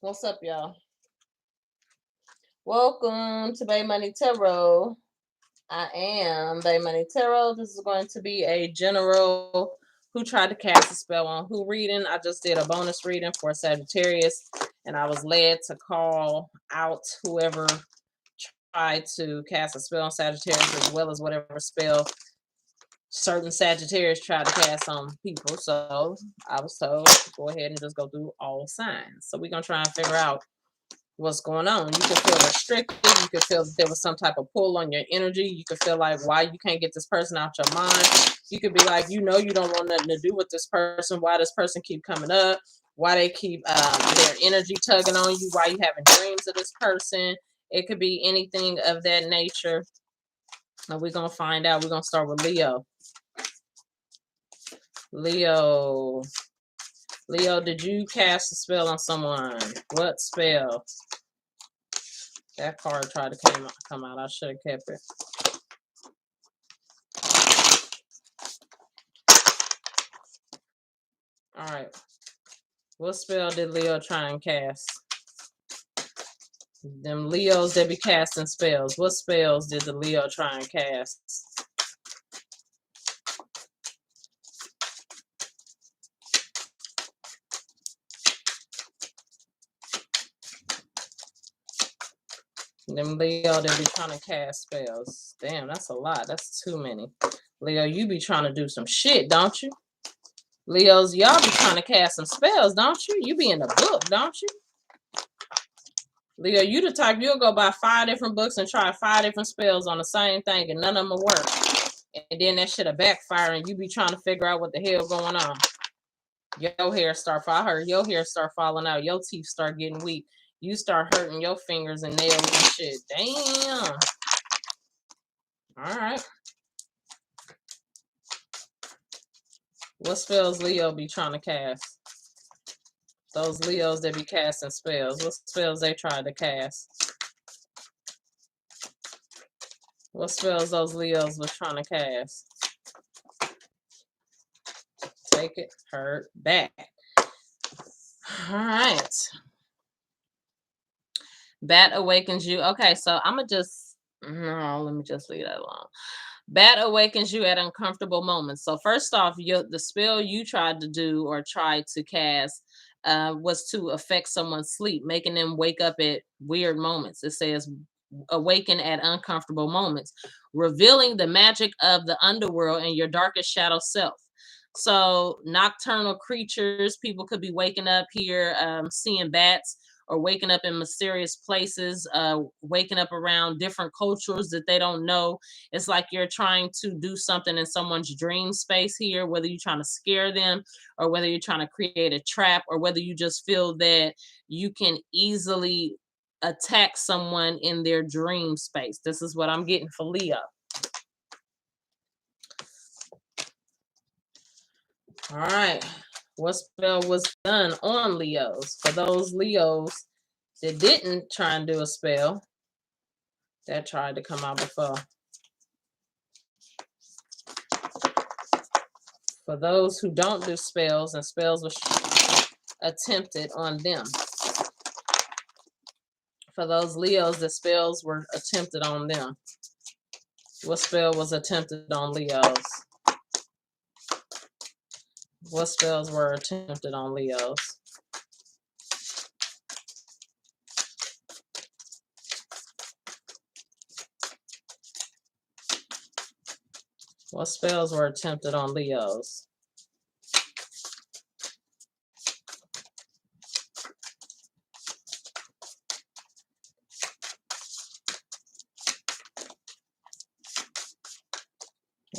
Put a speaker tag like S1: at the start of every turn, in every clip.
S1: What's up, y'all? Welcome to Bay Money Tarot. I am Bay Money Tarot. This is going to be a general who tried to cast a spell on who reading. I just did a bonus reading for Sagittarius, and I was led to call out whoever tried to cast a spell on Sagittarius, as well as whatever spell certain Sagittarius tried to cast on people. So I was told go ahead and just go through all signs. So we're gonna try and figure out what's going on. You can feel restricted. You can feel that there was some type of pull on your energy. You can feel like why you can't get this person out your mind. You could be like, you don't want nothing to do with this person. Why this person keep coming up? Why they keep their energy tugging on you? Why you having dreams of this person? It could be anything of that nature. And we're gonna find out. We're gonna start with Leo. Leo, did you cast a spell on someone? What spell? That card tried to come out. I should have kept it. All right. What spell did Leo try and cast? Them Leos that be casting spells. What spells did the Leo try and cast? Them Leo that be trying to cast spells. Damn, that's a lot. That's too many. Leo, you be trying to do some shit, don't you? Leos, y'all be trying to cast some spells, don't you? You be in the book, don't you? Leo, you the type you'll go buy 5 different books and try 5 different spells on the same thing and none of them will work. And then that shit'll backfire and you be trying to figure out what the hell going on. Your hair start falling. I heard your hair start falling out. Your teeth start getting weak. You start hurting your fingers and nails and shit. Damn. All right. What spells Leo be trying to cast? Those Leos that be casting spells. What spells they tried to cast? What spells those Leos was trying to cast? Take it, hurt, back. All right. Bat awakens you. Okay, so I'm going to just, no, let me just leave that alone. Bat awakens you at uncomfortable moments. So first off, the spell you tried to do or tried to cast was to affect someone's sleep, making them wake up at weird moments. It says awaken at uncomfortable moments, revealing the magic of the underworld and your darkest shadow self. So nocturnal creatures, people could be waking up here, seeing bats, or waking up in mysterious places, waking up around different cultures that they don't know. It's like you're trying to do something in someone's dream space here, whether you're trying to scare them or whether you're trying to create a trap or whether you just feel that you can easily attack someone in their dream space. This is what I'm getting for Leo. All right. What spell was done on Leos? For those Leos that didn't try and do a spell, that tried to come out before. For those who don't do spells and spells was attempted on them. For those Leos, the spells were attempted on them. What spell was attempted on Leos? What spells were attempted on Leos? What spells were attempted on Leos?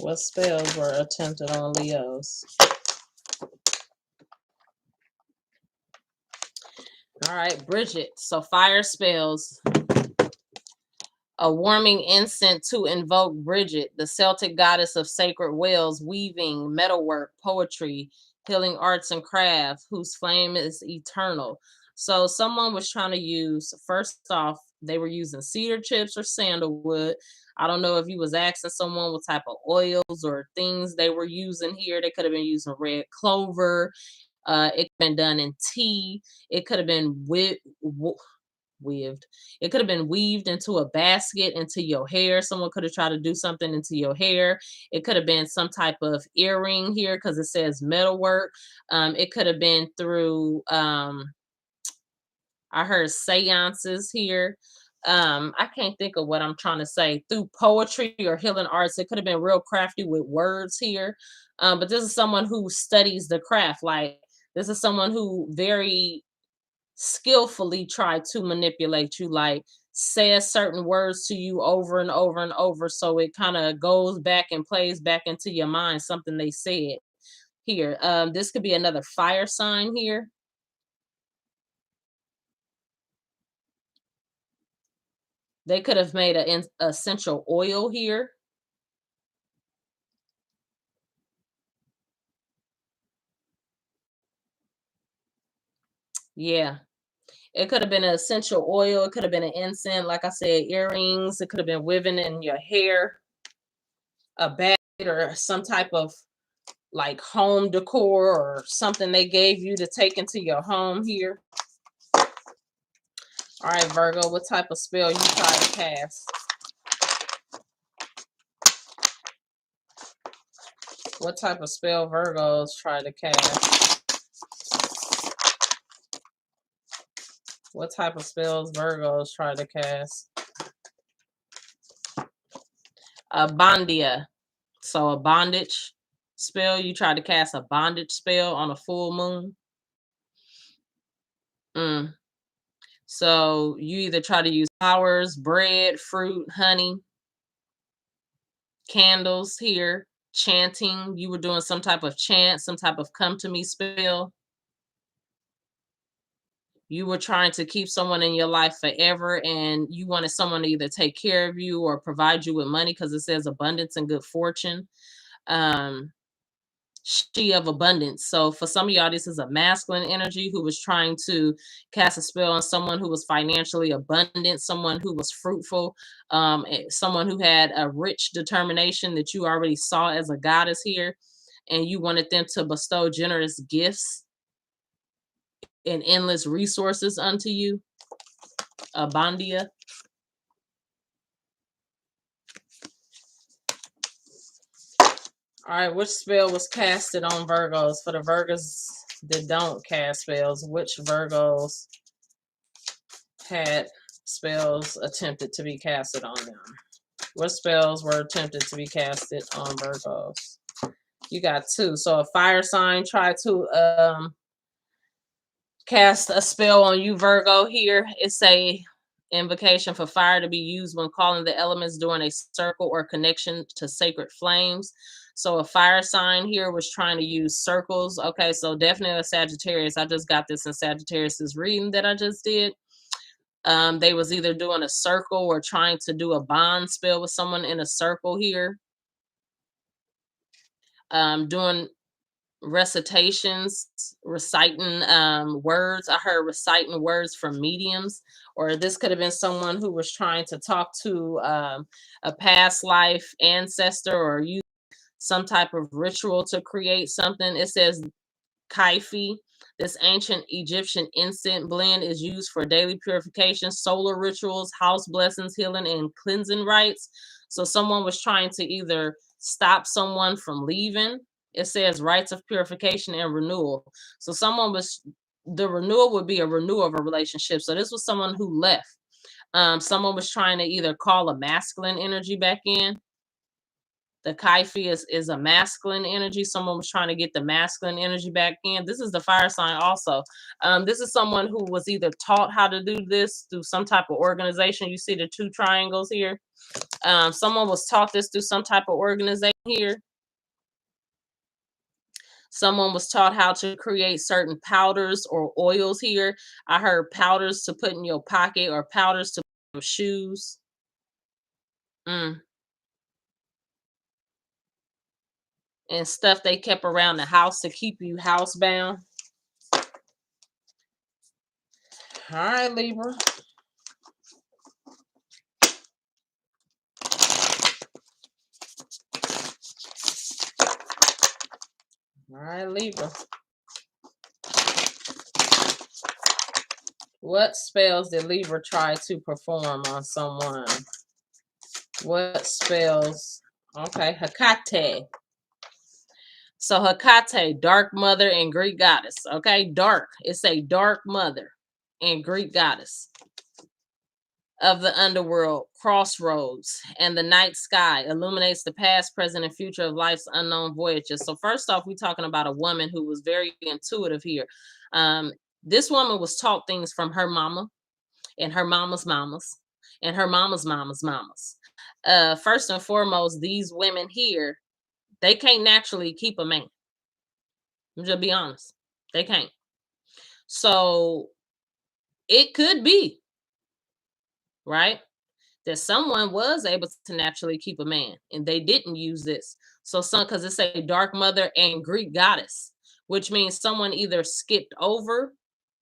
S1: What spells were attempted on Leos? All right, Bridget. So fire spells. A warming incense to invoke Bridget, the Celtic goddess of sacred wells, weaving, metalwork, poetry, healing arts and craft, whose flame is eternal. So someone was trying to use, first off, they were using cedar chips or sandalwood. I don't know if you was asking someone what type of oils or things they were using here. They could have been using red clover. It could have been done in tea. It could have been weaved. It could have been weaved into a basket into your hair. Someone could have tried to do something into your hair. It could have been some type of earring here because it says metalwork. It could have been through I heard seances here. I can't think of what I'm trying to say. Through poetry or healing arts, it could have been real crafty with words here. But this is someone who studies the craft. Like this is someone who very skillfully tried to manipulate you, like says certain words to you over and over and over. So it kind of goes back and plays back into your mind something they said here. This could be another fire sign here. They could have made an essential oil here. Yeah. It could have been an essential oil. It could have been an incense. Like I said, earrings. It could have been woven in your hair, a bag, or some type of like home decor or something they gave you to take into your home here. All right, Virgo, what type of spell you try to cast? What type of spell Virgos try to cast? What type of spells Virgos try to cast? A bondia. So a bondage spell. You try to cast a bondage spell on a full moon. Mm. So you either try to use flowers, bread, fruit, honey, candles here, chanting. You were doing some type of chant, some type of come to me spell. You were trying to keep someone in your life forever and you wanted someone to either take care of you or provide you with money because it says abundance and good fortune. Um, she of abundance. So for some of y'all, this is a masculine energy who was trying to cast a spell on someone who was financially abundant, someone who was fruitful, someone who had a rich determination that you already saw as a goddess here, and you wanted them to bestow generous gifts and endless resources unto you. Abundia. All right, which spell was casted on Virgos? For the Virgos that don't cast spells, which Virgos had spells attempted to be casted on them? What spells were attempted to be casted on Virgos? You got two. So a fire sign tried to cast a spell on you, Virgo. Here it's a invocation for fire to be used when calling the elements during a circle or connection to sacred flames. So a fire sign here was trying to use circles. Okay, so definitely a Sagittarius. I just got this in Sagittarius's reading that I just did. They was either doing a circle or trying to do a bond spell with someone in a circle here. Doing recitations, reciting words. I heard reciting words from mediums, or this could have been someone who was trying to talk to a past life ancestor or use some type of ritual to create something. It says Kaifi. This ancient Egyptian incense blend is used for daily purification, solar rituals, house blessings, healing, and cleansing rites. So someone was trying to either stop someone from leaving. It says rites of purification and renewal. So the renewal would be a renewal of a relationship. So this was someone who left. Someone was trying to either call a masculine energy back in. The Kaifi is a masculine energy. Someone was trying to get the masculine energy back in. This is the fire sign also. This is someone who was either taught how to do this through some type of organization. You see the two triangles here. Someone was taught this through some type of organization here. Someone was taught how to create certain powders or oils here. I heard powders to put in your pocket or powders to put in your shoes. Mm. And stuff they kept around the house to keep you housebound. All right, Libra. All right, Libra. What spells did Libra try to perform on someone? What spells? Okay, Hecate. So Hecate, dark mother and Greek goddess. Okay, dark. It's a dark mother and Greek goddess of the underworld, crossroads, and the night sky illuminates the past, present, and future of life's unknown voyages. So first off, we're talking about a woman who was very intuitive here. This woman was taught things from her mama and her mama's mamas and her mama's mama's mamas. First and foremost, these women here, they can't naturally keep a man. I'm just be honest. They can't. So it could be, right, that someone was able to naturally keep a man and they didn't use this. So some, because it's a dark mother and Greek goddess, which means someone either skipped over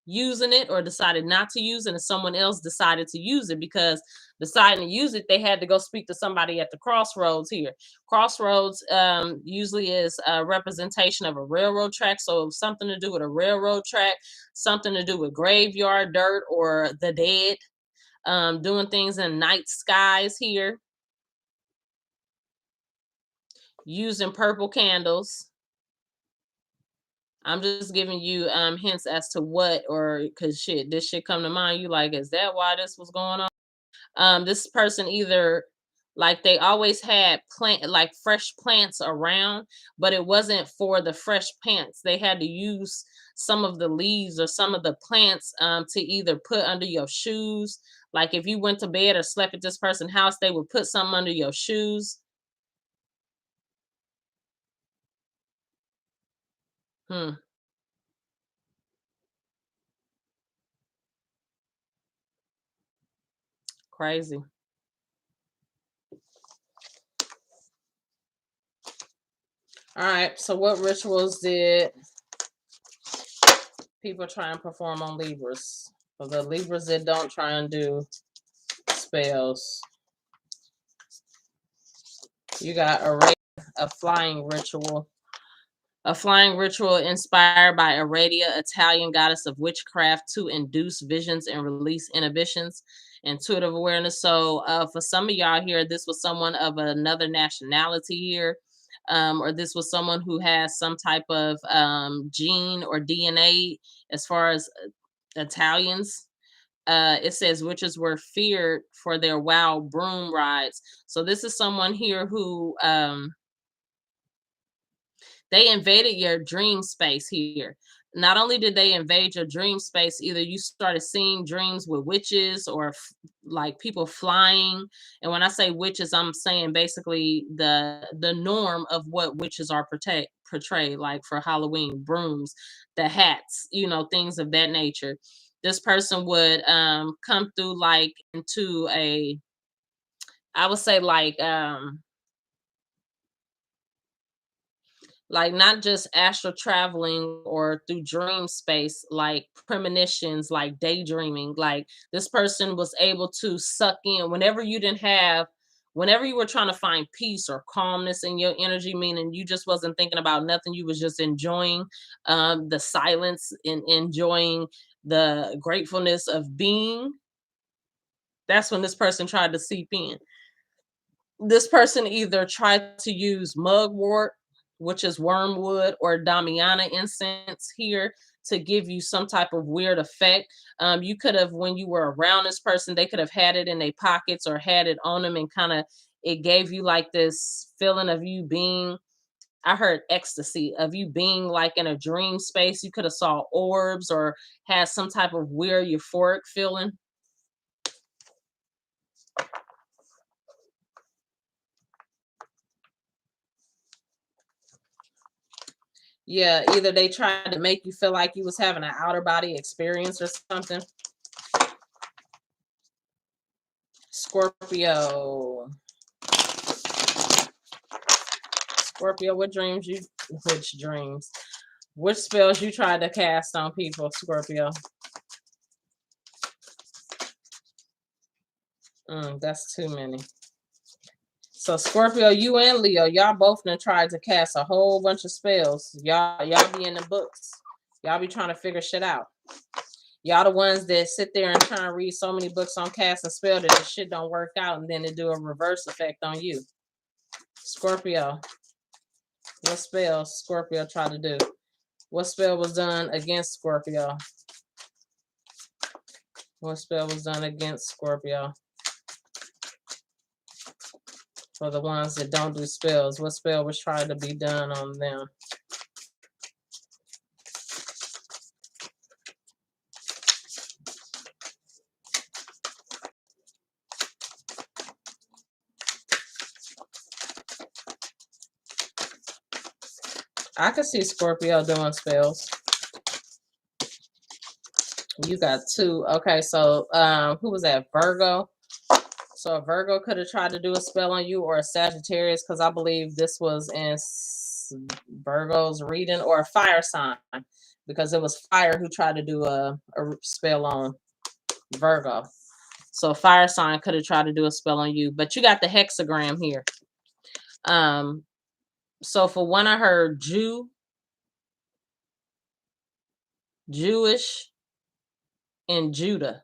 S1: using it or decided not to use it, and someone else decided to use it. Because deciding to use it, they had to go speak to somebody at the crossroads here. Crossroads usually is a representation of a railroad track, so something to do with a railroad track, something to do with graveyard dirt or the dead, doing things in night skies here, using purple candles. I'm just giving you hints as to what, or because shit, this shit come to mind. You like, is that why this was going on? This person either, like, they always had like fresh plants around, but it wasn't for the fresh plants. They had to use some of the leaves or some of the plants to either put under your shoes. Like if you went to bed or slept at this person's house, they would put something under your shoes. Hmm. Crazy. All right. So what rituals did people try and perform on Libras? For the Libras that don't try and do spells, you got a flying ritual. A flying ritual inspired by Aradia, Italian goddess of witchcraft, to induce visions and release inhibitions, intuitive awareness. So for some of y'all here, this was someone of another nationality here, or this was someone who has some type of gene or DNA as far as Italians. It says witches were feared for their wild broom rides. So this is someone here who they invaded your dream space here. Not only did they invade your dream space, either you started seeing dreams with witches or like people flying. And when I say witches, I'm saying basically the norm of what witches are portrayed, like for Halloween, brooms, the hats, you know, things of that nature. This person would come through like into a, I would say like not just astral traveling or through dream space, like premonitions, like daydreaming. Like this person was able to suck in whenever you didn't have, whenever you were trying to find peace or calmness in your energy, meaning you just wasn't thinking about nothing, you was just enjoying the silence and enjoying the gratefulness of being. That's when this person tried to seep in. This person either tried to use mugwort, which is wormwood, or Damiana incense here to give you some type of weird effect. You could have, when you were around this person, they could have had it in their pockets or had it on them, and kind of it gave you like this feeling of you being, I heard ecstasy, of you being like in a dream space. You could have saw orbs or had some type of weird euphoric feeling. Yeah, either they tried to make you feel like you was having an outer body experience or something. Scorpio. Scorpio, what dreams you, which dreams? Which spells you tried to cast on people, Scorpio? That's too many. So Scorpio, you and Leo, y'all both done tried to cast a whole bunch of spells. Y'all be in the books. Y'all be trying to figure shit out. Y'all the ones that sit there and try and read so many books on cast and spell that the shit don't work out, and then it do a reverse effect on you. Scorpio. What spell Scorpio tried to do? What spell was done against Scorpio? What spell was done against Scorpio? For the ones that don't do spells, what spell was trying to be done on them? I could see Scorpio doing spells. You got two. Okay, so who was that? Virgo. So a Virgo could have tried to do a spell on you, or a Sagittarius, because I believe this was in Virgo's reading, or a fire sign, because it was fire who tried to do a spell on Virgo. So a fire sign could have tried to do a spell on you, but you got the hexagram here. So for one, I heard Jewish, and Judah.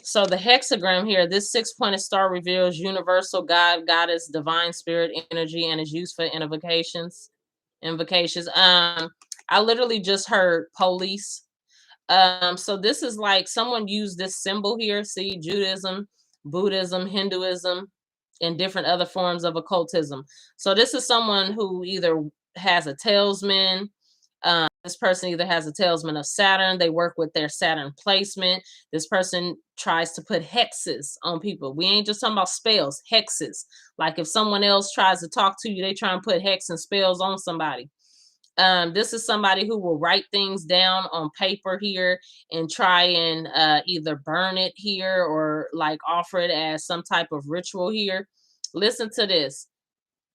S1: So the hexagram here, this 6-pointed star reveals universal God, goddess, divine spirit energy, and is used for invocations. I literally just heard police. So this is like someone used this symbol here. See, Judaism, Buddhism, Hinduism, and different other forms of occultism. So this is someone who either has a talisman. This person either has a talisman of Saturn. They work with their Saturn placement. This person tries to put hexes on people. We ain't just talking about spells, hexes. Like if someone else tries to talk to you, they try and put hex and spells on somebody. This is somebody who will write things down on paper here and try and either burn it here or like offer it as some type of ritual here. Listen to this.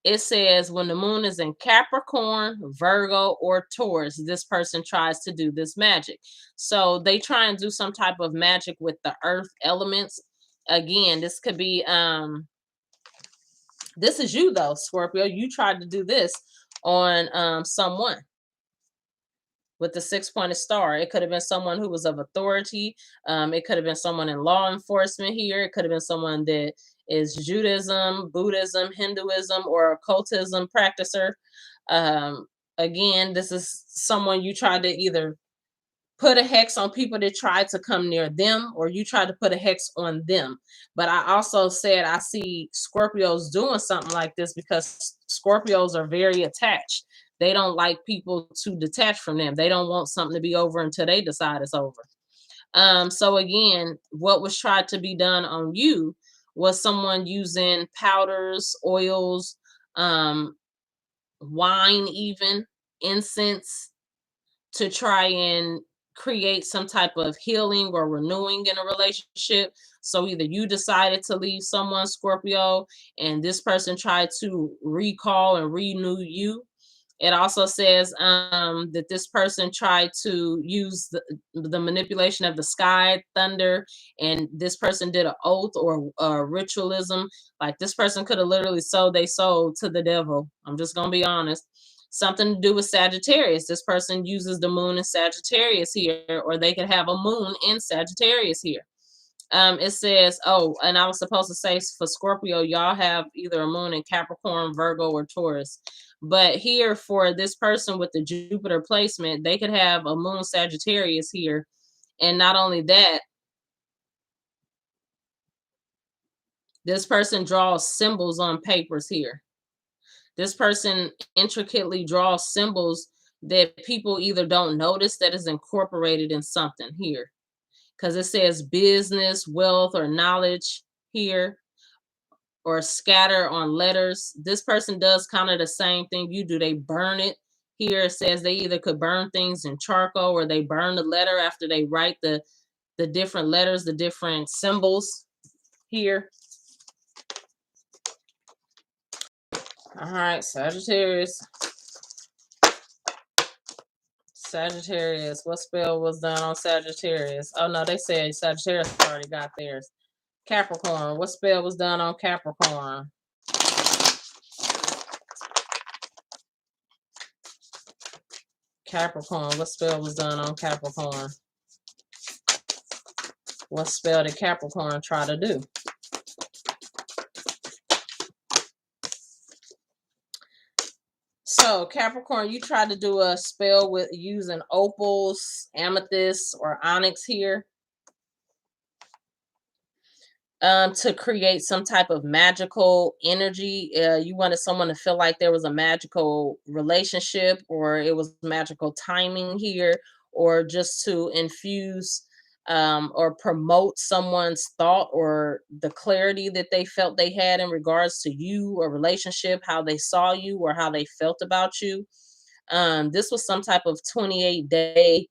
S1: It says when the moon is in Capricorn, Virgo, or Taurus, this person tries to do this magic. So they try and do some type of magic with the earth elements. Again, this could be, this is you though, Scorpio. You tried to do this on someone with the 6-pointed star. It could have been someone who was of authority. It could have been someone in law enforcement here. It could have been someone that is Judaism, Buddhism, Hinduism, or occultism practicer. Again, this is someone you tried to either put a hex on people that tried to come near them, or you tried to put a hex on them. But I also said I see Scorpios doing something like this because Scorpios are very attached. They don't like people to detach from them. They don't want something to be over until they decide it's over. So again, what was tried to be done on you was someone using powders, oils, wine, even incense, to try and create some type of healing or renewing in a relationship. So either you decided to leave someone, Scorpio, and this person tried to recall and renew you. It also says that this person tried to use the manipulation of the sky, thunder, and this person did an oath or ritualism. Like this person could have literally sold their soul to the devil. I'm just going to be honest. Something to do with Sagittarius. This person uses the moon in Sagittarius here, or they could have a moon in Sagittarius here. It says, oh, and I was supposed to say for Scorpio, y'all have either a moon in Capricorn, Virgo, or Taurus. But here for this person with the Jupiter placement, they could have a moon Sagittarius here. And not only that, this person draws symbols on papers here. This person intricately draws symbols that people either don't notice that is incorporated in something here. Because it says business, wealth, or knowledge here, or scatter on letters. This person does kind of the same thing you do. They burn it. Here it says they either could burn things in charcoal, or they burn the letter after they write the different letters, the different symbols here. All right, Sagittarius. Sagittarius. What spell was done on Sagittarius? Oh, no, they said Sagittarius already got theirs. Capricorn. What spell was done on Capricorn? Capricorn. What spell was done on Capricorn? What spell did Capricorn try to do? So Capricorn, you tried to do a spell with using opals, amethyst, or onyx here. To create some type of magical energy. You wanted someone to feel like there was a magical relationship, or it was magical timing here, or just to infuse or promote someone's thought or the clarity that they felt they had in regards to you or relationship, how they saw you or how they felt about you. This was some type of 28-day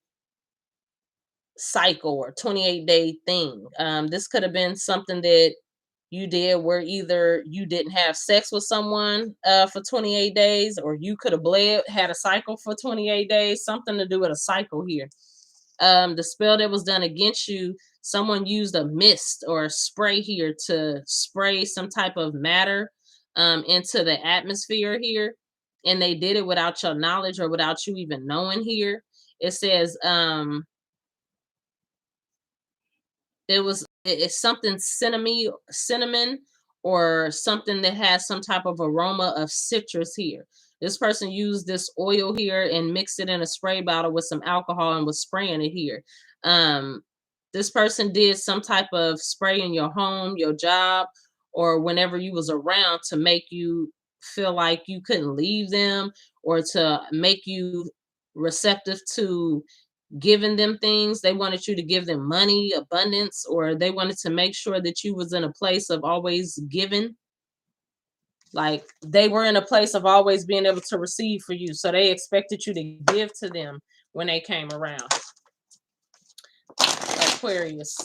S1: cycle or 28-day thing. This could have been something that you did where either you didn't have sex with someone for 28 days, or you could have had a cycle for 28 days, something to do with a cycle here. The spell that was done against you, someone used a mist or a spray here to spray some type of matter into the atmosphere here. And they did it without your knowledge or without you even knowing here. It says, it's something cinnamon or something that has some type of aroma of citrus here. This person used this oil here and mixed it in a spray bottle with some alcohol and was spraying it here. This person did some type of spray in your home, your job, or whenever you was around to make you feel like you couldn't leave them, or to make you receptive to giving them things. They wanted you to give them money, abundance, or they wanted to make sure that you was in a place of always giving. Like they were in a place of always being able to receive for you. So they expected you to give to them when they came around. Aquarius.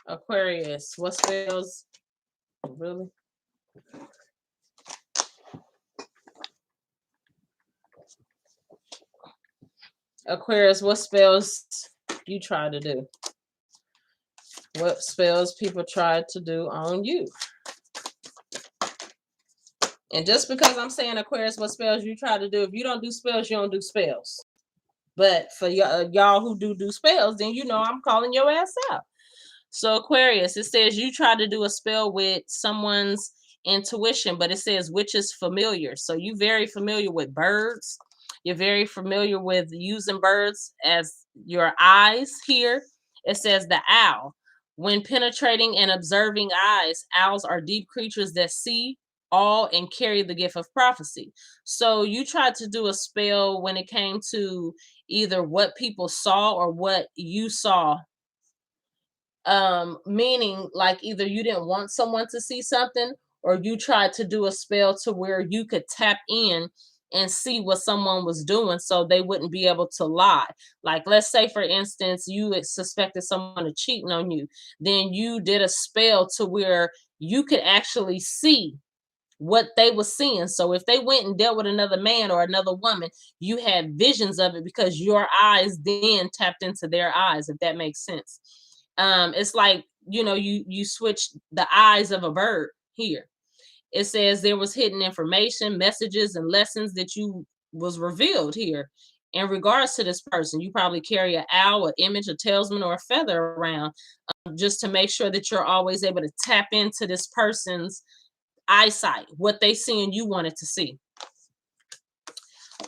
S1: Aquarius, what spells? Really? Aquarius, what spells you try to do? What spells people tried to do on you? And just because I'm saying Aquarius, what spells you try to do, if you don't do spells, you don't do spells. But for y'all who do spells, then you know I'm calling your ass out. So Aquarius, it says you try to do a spell with someone's intuition, but it says which is familiar. So you very familiar with birds. You're very familiar with using birds as your eyes here. It says the owl. When penetrating and observing eyes, owls are deep creatures that see all and carry the gift of prophecy. So you tried to do a spell when it came to either what people saw or what you saw, meaning like either you didn't want someone to see something, or you tried to do a spell to where you could tap in and see what someone was doing so they wouldn't be able to lie. Like let's say for instance you suspected someone of cheating on you, then you did a spell to where you could actually see what they were seeing. So if they went and dealt with another man or another woman, you had visions of it because your eyes then tapped into their eyes, if that makes sense. It's like, you know, you switched the eyes of a bird here. It says there was hidden information, messages, and lessons that you was revealed here in regards to this person. You probably carry an owl, an image, a talisman, or a feather around, just to make sure that you're always able to tap into this person's eyesight, what they see and you wanted to see.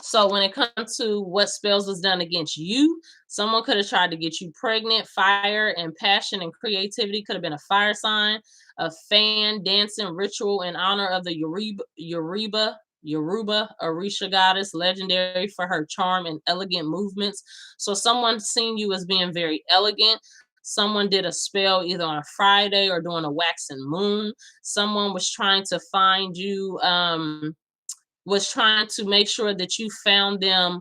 S1: So when it comes to what spells was done against you, someone could have tried to get you pregnant. Fire and passion and creativity could have been a fire sign. A fan dancing ritual in honor of the Yoruba Orisha goddess, legendary for her charm and elegant movements. So someone seen you as being very elegant. Someone did a spell either on a Friday or during a waxing moon. Someone was trying to find you, was trying to make sure that you found them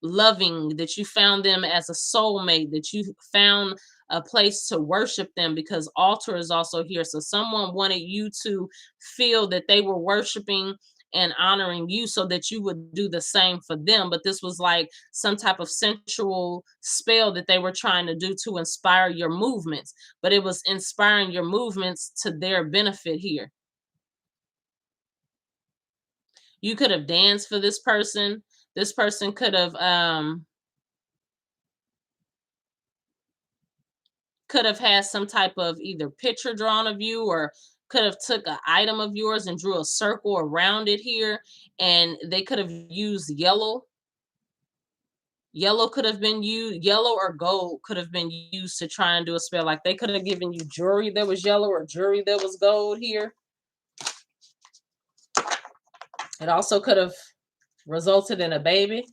S1: loving, that you found them as a soulmate, that you found a place to worship them, because altar is also here. So someone wanted you to feel that they were worshiping and honoring you so that you would do the same for them. But this was like some type of sensual spell that they were trying to do to inspire your movements, but it was inspiring your movements to their benefit here. You could have danced for this person. This person could have had some type of either picture drawn of you, or could have took an item of yours and drew a circle around it here, and they could have used yellow. Yellow could have been used, yellow or gold could have been used to try and do a spell. Like they could have given you jewelry that was yellow or jewelry that was gold here. It also could have resulted in a baby.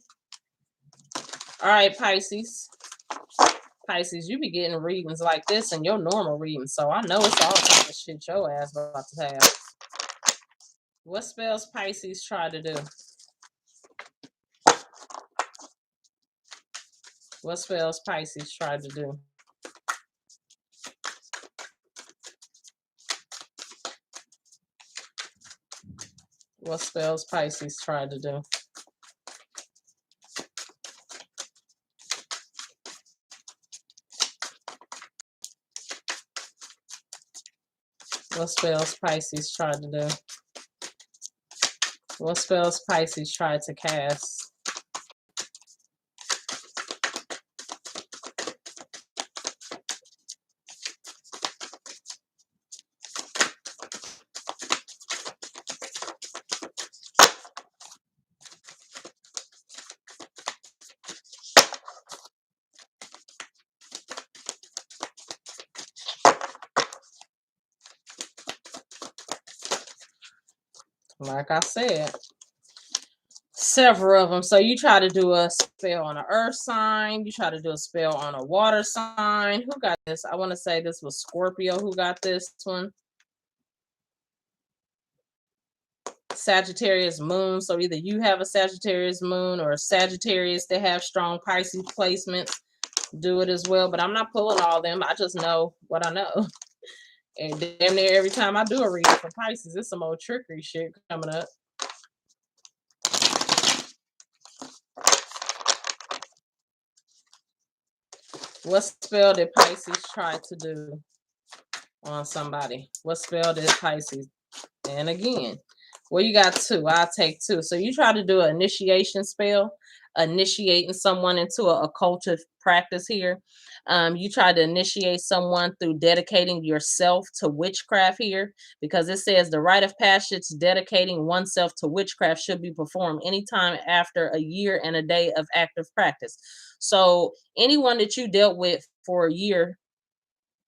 S1: All right, Pisces. Pisces, you be getting readings like this in your normal readings, so I know it's all type of shit your ass about to have. What spells Pisces try to do? What spells Pisces try to do? What spells Pisces try to do? What spells Pisces try to do? What spells Pisces try to cast? Like I said, several of them. So you try to do a spell on an earth sign. You try to do a spell on a water sign. Who got this? I want to say this was Scorpio who got this one. Sagittarius moon. So either you have a Sagittarius moon or a Sagittarius that have strong Pisces placements do it as well. But I'm not pulling all them. I just know what I know. And damn near every time I do a reading for Pisces, it's some old trickery shit coming up. What spell did Pisces try to do on somebody? What spell did Pisces? And again, well, you got two. I'll take two. So you try to do an initiation spell, initiating someone into a occultic practice here. You try to initiate someone through dedicating yourself to witchcraft here, because it says the rite of passage dedicating oneself to witchcraft should be performed anytime after a year and a day of active practice. So anyone that you dealt with for a year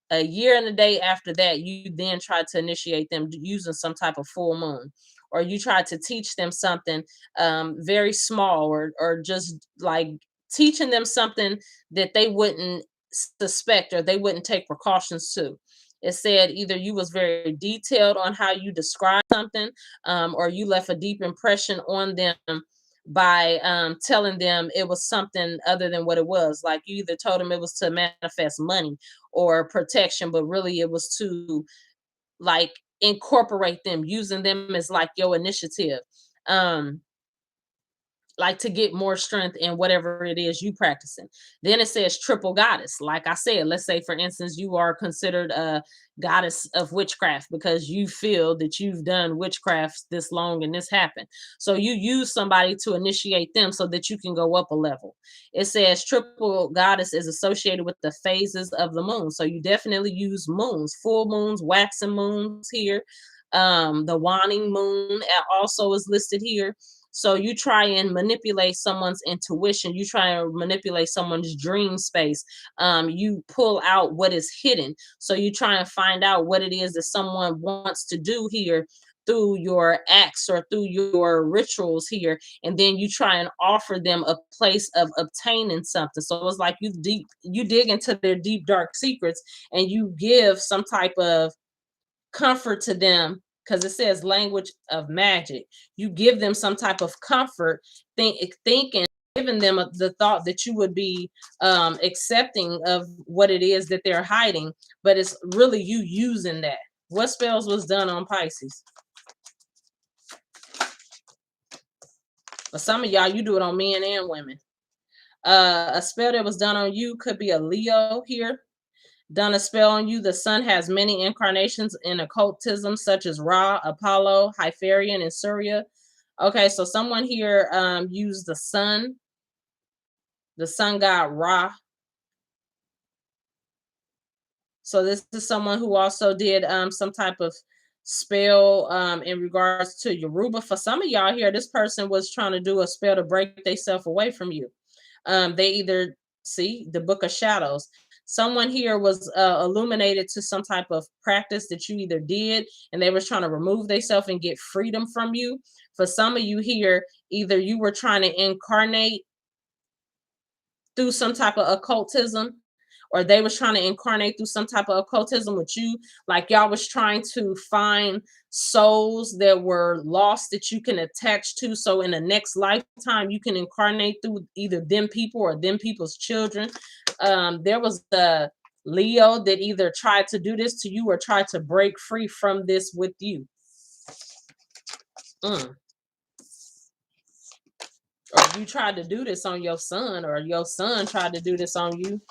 S1: and a day after that, you then try to initiate them using some type of full moon, or you try to teach them something very small, or just like teaching them something that they wouldn't suspect or they wouldn't take precautions to. It said either you was very detailed on how you describe something, or you left a deep impression on them by telling them it was something other than what it was. Like you either told them it was to manifest money or protection, but really it was to like incorporate them, using them as like your initiative. Like to get more strength in whatever it is you practicing. Then it says triple goddess. Like I said, let's say for instance, you are considered a goddess of witchcraft because you feel that you've done witchcraft this long and this happened. So you use somebody to initiate them so that you can go up a level. It says triple goddess is associated with the phases of the moon. So you definitely use moons, full moons, waxing moons here. The waning moon also is listed here. So you try and manipulate someone's intuition. You try and manipulate someone's dream space. You pull out what is hidden. So you try and find out what it is that someone wants to do here through your acts or through your rituals here. And then you try and offer them a place of obtaining something. So it's like you dig into their deep, dark secrets, and you give some type of comfort to them, because it says language of magic. You give them some type of comfort, thinking, giving them the thought that you would be accepting of what it is that they're hiding, but it's really you using that. What spells was done on Pisces? For some of y'all, you do it on men and women. A spell that was done on you could be a Leo here. Done a spell on you. The sun has many incarnations in occultism, such as Ra, Apollo, Hyperion, and Surya. Okay, so someone here used the sun god Ra. So this is someone who also did some type of spell in regards to Yoruba. For some of y'all here, this person was trying to do a spell to break themselves away from you. They either see the Book of Shadows. Someone here was illuminated to some type of practice that you either did, and they was trying to remove themselves and get freedom from you. For some of you here, either you were trying to incarnate through some type of occultism, or they was trying to incarnate through some type of occultism with you, like y'all was trying to find souls that were lost that you can attach to, so in the next lifetime you can incarnate through either them people or them people's children. There was the Leo that either tried to do this to you or tried to break free from this with you. Or you tried to do this on your son, or your son tried to do this on you.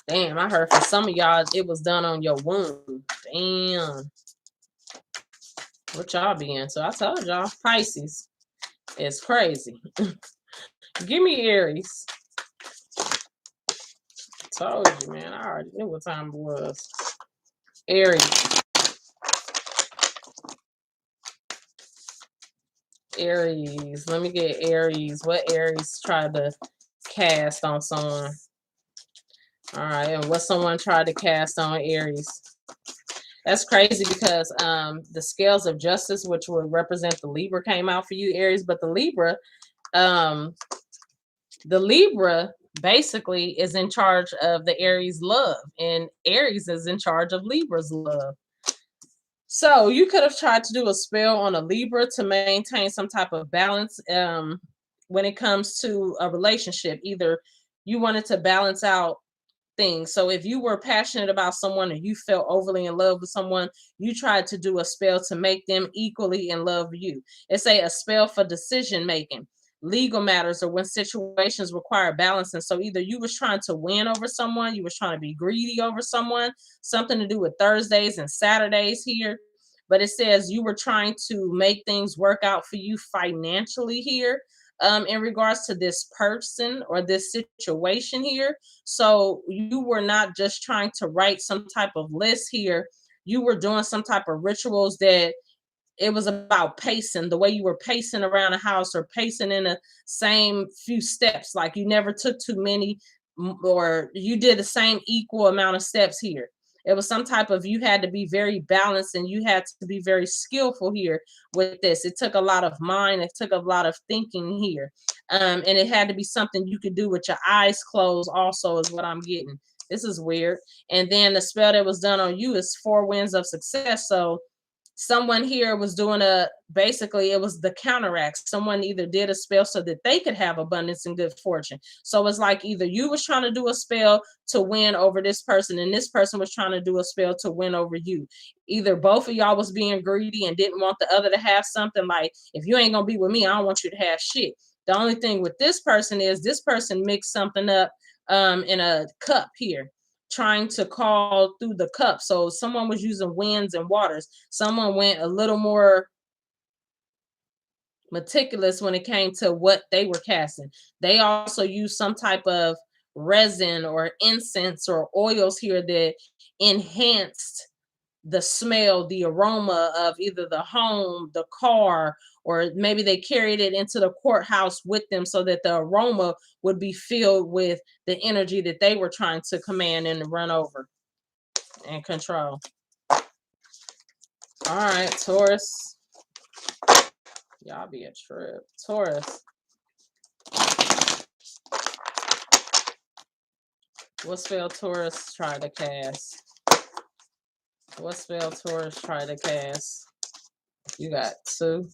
S1: Damn, I heard for some of y'all it was done on your womb. Damn. What y'all be into? I told y'all, Pisces. It's crazy. Give me Aries. Told you, man. I already knew what time it was. Aries. Aries. Let me get Aries. What Aries tried to cast on someone? All right, and what someone tried to cast on Aries. That's crazy because the scales of justice, which would represent the Libra, came out for you, Aries. But the Libra basically is in charge of the Aries love, and Aries is in charge of Libra's love. So you could have tried to do a spell on a Libra to maintain some type of balance when it comes to a relationship. Either you wanted to balance out things. So if you were passionate about someone or you felt overly in love with someone, you tried to do a spell to make them equally in love with you. It's a spell for decision making, legal matters, or when situations require balance. And so either you was trying to win over someone, you was trying to be greedy over someone, something to do with Thursdays and Saturdays here. But it says you were trying to make things work out for you financially here. In regards to this person or this situation here. So you were not just trying to write some type of list here. You were doing some type of rituals that it was about pacing, the way you were pacing around the house or pacing in the same few steps. Like you never took too many, or you did the same equal amount of steps here. It was some type of, you had to be very balanced and you had to be very skillful here with this. It took a lot of mind. It took a lot of thinking here. And it had to be something you could do with your eyes closed also is what I'm getting. This is weird. And then the spell that was done on you is 4 winds of success. So someone here was doing basically it was the counteract. Someone either did a spell so that they could have abundance and good fortune. So it's like either you was trying to do a spell to win over this person and this person was trying to do a spell to win over you. Either both of y'all was being greedy and didn't want the other to have something. Like, if you ain't gonna be with me, I don't want you to have shit. The only thing with this person is this person mixed something up in a cup here, trying to call through the cup. So someone was using winds and waters. Someone went a little more meticulous when it came to what they were casting. They also used some type of resin or incense or oils here that enhanced the smell, the aroma of either the home, the car, or maybe they carried it into the courthouse with them so that the aroma would be filled with the energy that they were trying to command and run over and control. All right, Taurus. Y'all be a trip. Taurus. What spell Taurus tried to cast? What spell Taurus tried to cast? You got 2.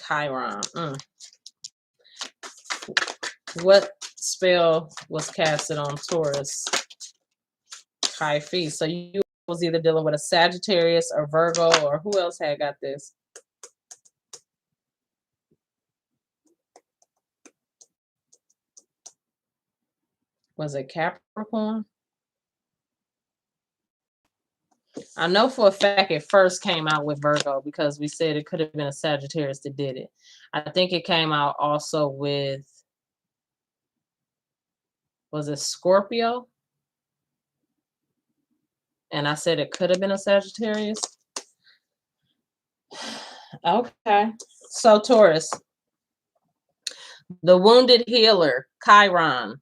S1: Chiron. What spell was casted on Taurus? High feet. So you was either dealing with a Sagittarius or Virgo, or who else had got this? Was it Capricorn? I know for a fact it first came out with Virgo because we said it could have been a Sagittarius that did it. I think it came out also with, was it Scorpio? And I said it could have been a Sagittarius. Okay. So Taurus, the wounded healer, Chiron.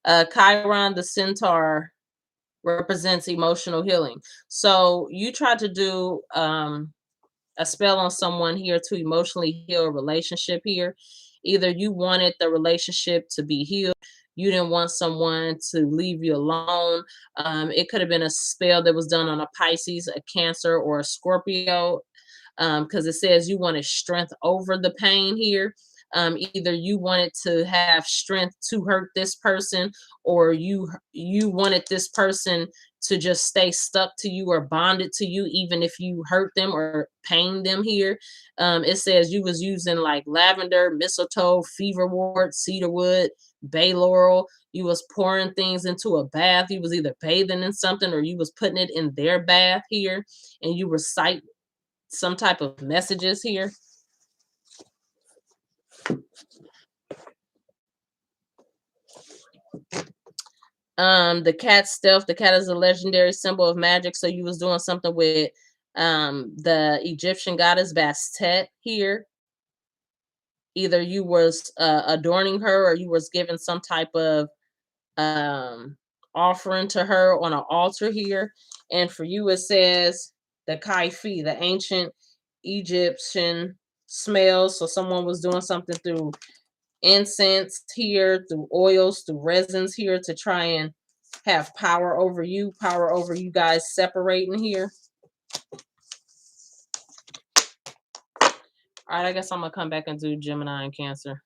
S1: Chiron, the centaur, represents emotional healing. So you tried to do a spell on someone here to emotionally heal a relationship here. Either you wanted the relationship to be healed, you didn't want someone to leave you alone. It could have been a spell that was done on a Pisces, a Cancer, or a Scorpio, because it says you wanted strength over the pain here. Either you wanted to have strength to hurt this person, or you wanted this person to just stay stuck to you or bonded to you, even if you hurt them or pain them here. It says you was using like lavender, mistletoe, feverwort, cedarwood, bay laurel. You was pouring things into a bath. You was either bathing in something or you was putting it in their bath here, and you recite some type of messages here. The cat stealth. The cat is a legendary symbol of magic. So you was doing something with the Egyptian goddess Bastet here. Either you was adorning her, or you was giving some type of offering to her on an altar here. And for you, it says the Kaifi, the ancient Egyptian smells. So someone was doing something through incense here, through oils, through resins here, to try and have power over you guys separating here. All right, I guess I'm gonna come back and do Gemini and Cancer.